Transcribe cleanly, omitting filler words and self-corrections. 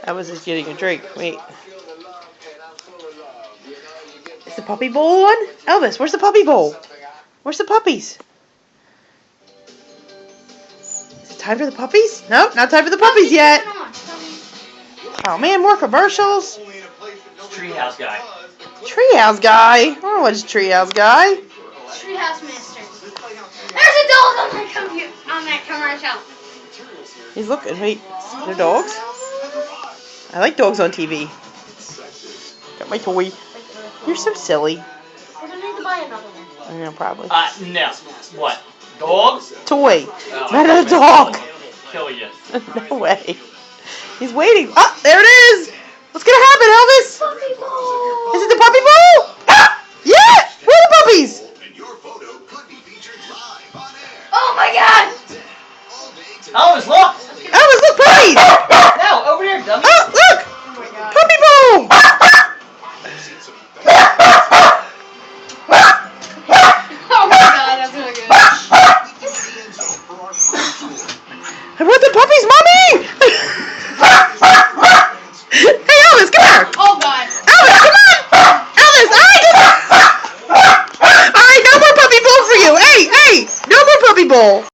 Elvis is getting a drink. Wait. Is the puppy bowl on? Elvis, where's the puppy bowl? Where's the puppies? Is it time for the puppies? Nope, not time for the puppies yet. Oh man, more commercials. Treehouse guy. Treehouse guy? I don't know what's Treehouse guy. Treehouse Master. There's a dog on my computer, on that commercial. He's looking. Wait, they're dogs? I like dogs on TV. Got my toy. You're so silly. I don't need to buy another one. I know, probably. No. What? Dogs? Toy. Oh, Not a dog. Kill you. No way. He's waiting. Oh, there it is. What's gonna happen, Elvis? Puppy bowl. Is it the puppy bowl? Ah! Yeah! Where are the puppies? Oh my God! Elvis, look! Elvis, look, puppies! No, over there, dummy. Oh, look! Oh my God. Puppy bowl! Oh my God, that's really good. I want the puppies, mommy! Hey, Elvis, come here! Oh God. Elvis, come on! Elvis, all right, no more puppy bowl for you! Hey, no more puppy bowl!